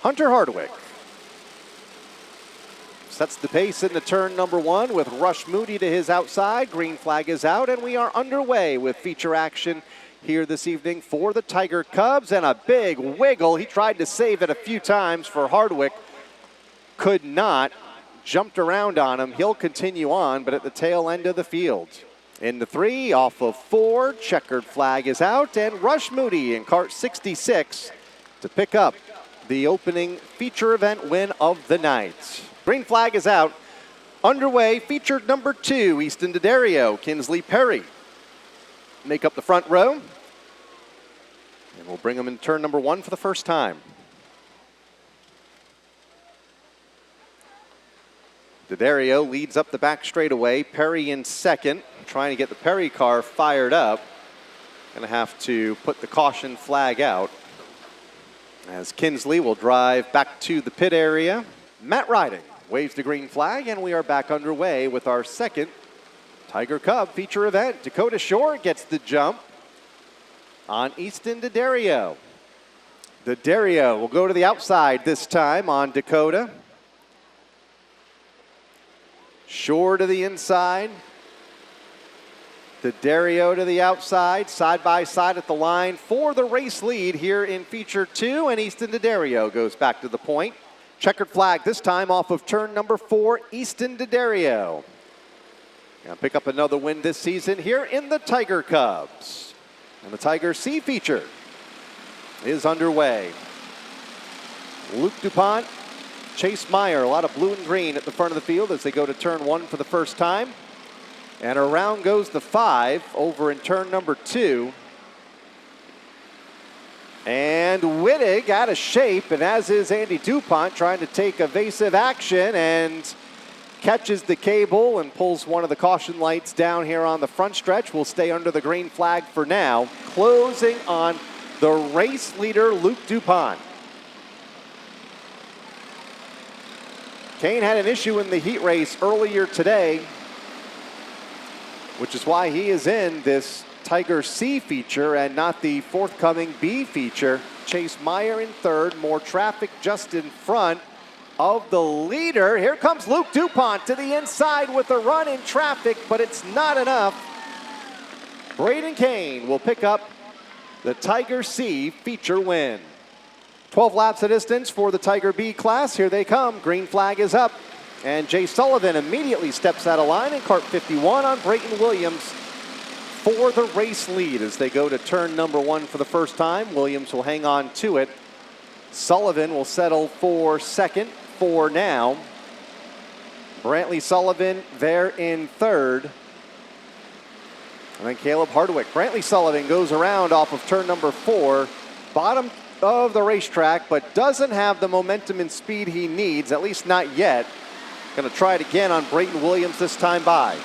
Hunter Hardwick sets the pace into turn number 1 with Rush Moody to his outside. Green flag is out, and we are underway with feature action here this evening for the Tiger Cubs. And a big wiggle. He tried to save it a few times for Hardwick. Could not. Jumped around on him. He'll continue on, but at the tail end of the field. Into 3, off of 4. Checkered flag is out, and Rush Moody in cart 66 to pick up the opening feature event win of the night. Green flag is out. Underway, feature number 2, Easton D'Addario, Kinsley Perry make up the front row. And we'll bring them in turn number 1 for the first time. D'Addario leads up the back straightaway. Perry in second, trying to get the Perry car fired up. Gonna have to put the caution flag out as Kinsley will drive back to the pit area. Matt Riding waves the green flag, and we are back underway with our second Tiger Cub feature event. Dakota Shore gets the jump on Easton D'Addario. D'Addario will go to the outside this time on Dakota. Shore to the inside. D'Addario to the outside, side by side at the line for the race lead here in feature 2, and Easton D'Addario goes back to the point. Checkered flag this time off of turn number 4, Easton D'Addario. Gonna pick up another win this season here in the Tiger Cubs. And the Tiger C feature is underway. Luke DuPont, Chase Meyer, a lot of blue and green at the front of the field as they go to turn 1 for the first time. And around goes the 5 over in turn number 2. And Wittig out of shape, and as is Andy DuPont trying to take evasive action and catches the cable and pulls one of the caution lights down here on the front stretch. Will stay under the green flag for now. Closing on the race leader, Luke DuPont. Kane had an issue in the heat race earlier today, which is why he is in this Tiger C feature and not the forthcoming B feature. Chase Meyer in third, more traffic just in front of the leader. Here comes Luke DuPont to the inside with a run in traffic, but it's not enough. Braden Kane will pick up the Tiger C feature win. 12 laps of distance for the Tiger B class. Here they come. Green flag is up. And Jay Sullivan immediately steps out of line in cart 51 on Brayton Williams for the race lead as they go to turn number 1 for the first time. Williams will hang on to it. Sullivan will settle for second for now. Brantley Sullivan there in third. And then Caleb Hardwick. Brantley Sullivan goes around off of turn number 4. Bottom of the racetrack, but doesn't have the momentum and speed he needs, at least not yet. Going to try it again on Brayton Williams this time by.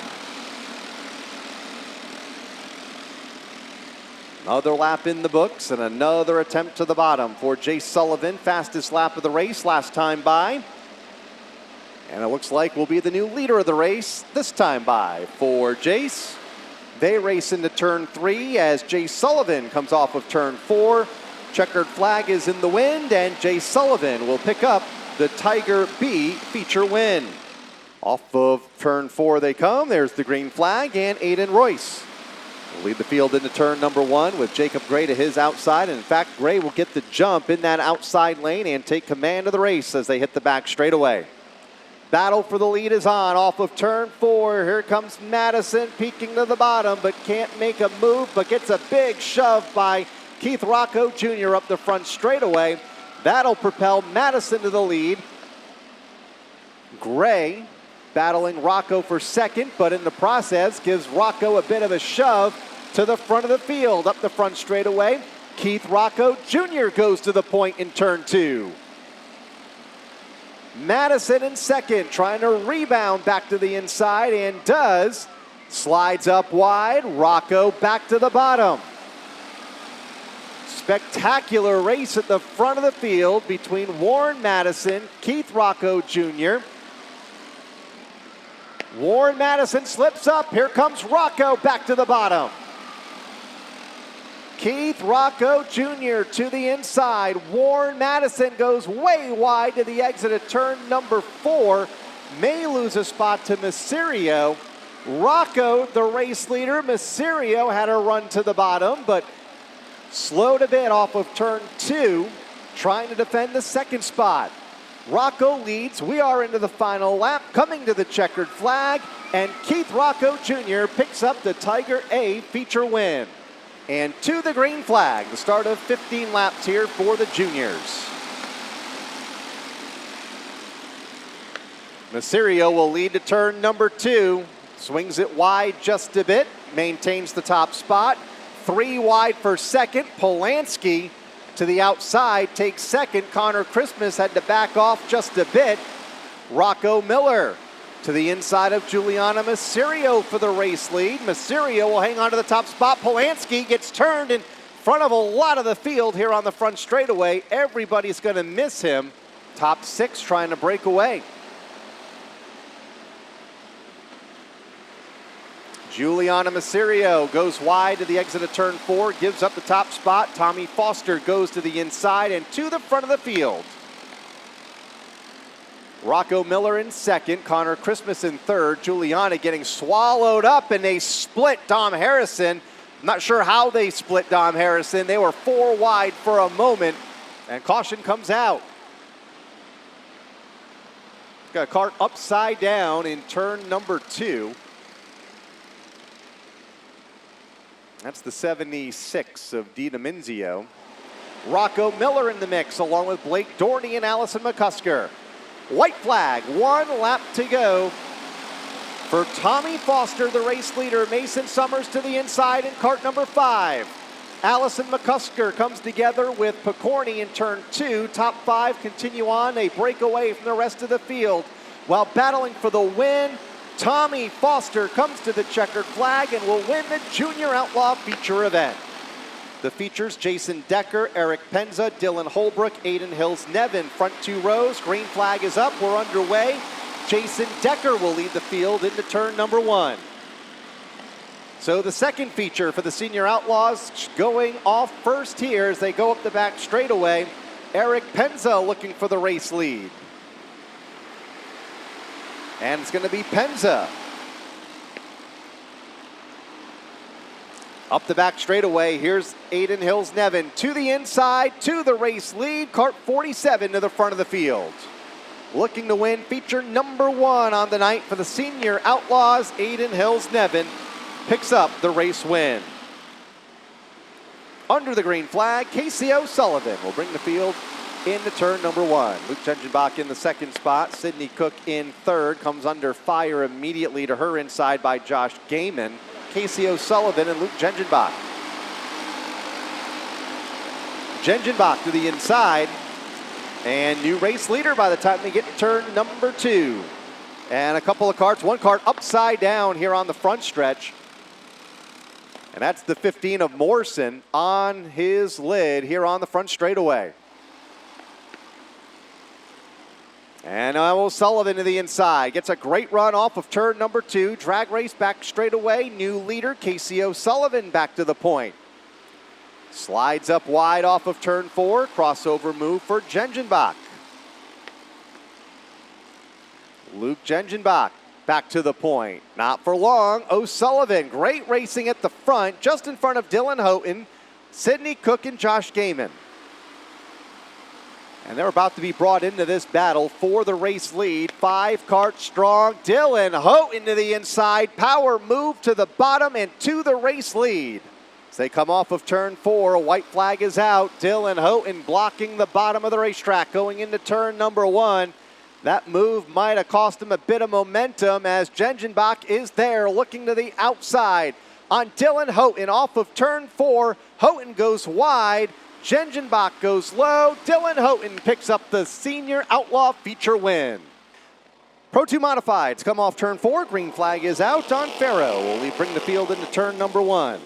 Another lap in the books and another attempt to the bottom for Jay Sullivan. Fastest lap of the race last time by. And it looks like will be the new leader of the race this time by for Jace. They race into turn 3 as Jay Sullivan comes off of turn 4. Checkered flag is in the wind, and Jay Sullivan will pick up the Tiger B feature win. Off of turn 4 they come. There's the green flag, and Aiden Royce will lead the field into turn number 1 with Jacob Gray to his outside. And in fact, Gray will get the jump in that outside lane and take command of the race as they hit the back straightaway. Battle for the lead is on off of turn 4. Here comes Madison peeking to the bottom, but can't make a move, but gets a big shove by Keith Rocco Jr. up the front straightaway. That'll propel Madison to the lead. Gray battling Rocco for second, but in the process gives Rocco a bit of a shove to the front of the field. Up the front straightaway, Keith Rocco Jr. goes to the point in turn 2. Madison in second, trying to rebound back to the inside, and does. Slides up wide, Rocco back to the bottom. Spectacular race at the front of the field between Warren Madison, Keith Rocco Jr. Warren Madison slips up. Here comes Rocco back to the bottom. Keith Rocco Jr. to the inside. Warren Madison goes way wide to the exit at turn number 4. May lose a spot to Mysterio. Rocco, the race leader. Mysterio had a run to the bottom, but slowed a bit off of turn 2, trying to defend the second spot. Rocco leads. We are into the final lap, coming to the checkered flag, and Keith Rocco Jr. picks up the Tiger A feature win. And to the green flag, the start of 15 laps here for the juniors. Mysterio will lead to turn number 2. Swings it wide just a bit, maintains the top spot. 3 wide for second. Polanski to the outside takes second. Connor Christmas had to back off just a bit. Rocco Miller to the inside of Juliana Mysterio for the race lead. Mysterio will hang on to the top spot. Polanski gets turned in front of a lot of the field here on the front straightaway. Everybody's going to miss him. Top 6 trying to break away. Juliana Mysterio goes wide to the exit of turn 4, gives up the top spot. Tommy Foster goes to the inside and to the front of the field. Rocco Miller in second, Connor Christmas in third. Juliana getting swallowed up, and they split Dom Harrison. I'm not sure how they split Dom Harrison. They were 4 wide for a moment, and caution comes out. Got a cart upside down in turn number 2. That's the 76 of Dina Minzio. Rocco Miller in the mix, along with Blake Dorney and Allison McCusker. White flag, 1 lap to go for Tommy Foster, the race leader. Mason Summers to the inside in cart number 5. Allison McCusker comes together with Picorni in turn 2. Top 5 continue on. They break away from the rest of the field. While battling for the win, Tommy Foster comes to the checkered flag and will win the Junior Outlaw feature event. The features Jason Decker, Eric Penza, Dylan Holbrook, Aiden Hills-Nevin. Front 2 rows, green flag is up, we're underway. Jason Decker will lead the field into turn number 1. So the second feature for the Senior Outlaws going off first here as they go up the back straightaway. Eric Penza looking for the race lead. And it's going to be Penza. Up the back straightaway, here's Aiden Hills-Nevin to the inside, to the race lead. Cart 47 to the front of the field. Looking to win feature number 1 on the night for the Senior Outlaws. Aiden Hills-Nevin picks up the race win. Under the green flag, Casey O'Sullivan will bring the field into turn number 1. Luke Gengenbach in the second spot. Sydney Cook in third. Comes under fire immediately to her inside by Josh Gaiman. Casey O'Sullivan and Luke Gengenbach. Gengenbach to the inside. And new race leader by the time they get to turn number 2. And a couple of carts. One cart upside down here on the front stretch. And that's the 15 of Morrison on his lid here on the front straightaway. And O'Sullivan to the inside. Gets a great run off of turn number 2. Drag race back straight away. New leader, Casey O'Sullivan, back to the point. Slides up wide off of turn 4. Crossover move for Gengenbach. Luke Gengenbach back to the point. Not for long. O'Sullivan, great racing at the front, just in front of Dylan Houghton, Sydney Cook, and Josh Gaiman. And they're about to be brought into this battle for the race lead. 5 carts strong. Dylan Houghton to the inside. Power move to the bottom and to the race lead. As they come off of turn 4, a white flag is out. Dylan Houghton blocking the bottom of the racetrack going into turn number 1. That move might have cost him a bit of momentum as Gengenbach is there looking to the outside on Dylan Houghton off of turn 4. Houghton goes wide. Gengenbach goes low. Dylan Houghton picks up the Senior Outlaw feature win. Pro 2 Modifieds come off turn 4. Green flag is out on Farrow. Will bring the field into turn number 1.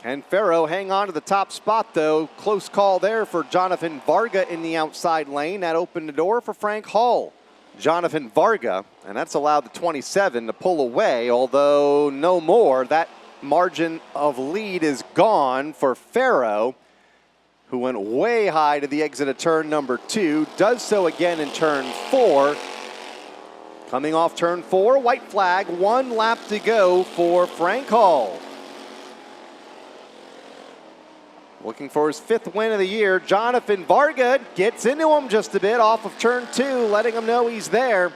And Farrow hang on to the top spot though. Close call there for Jonathan Varga in the outside lane. That opened the door for Frank Hull. Jonathan Varga, and that's allowed the 27 to pull away, although no more. That margin of lead is gone for Farrow, who went way high to the exit of turn number 2, does so again in turn 4. Coming off turn 4, white flag, 1 lap to go for Frank Hall. Looking for his 5th win of the year, Jonathan Varga gets into him just a bit off of turn 2, letting him know he's there.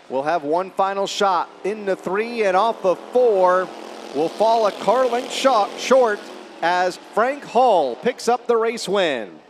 We'll have one final shot into 3 and off of 4. Will fall a car length short as Frank Hall picks up the race win.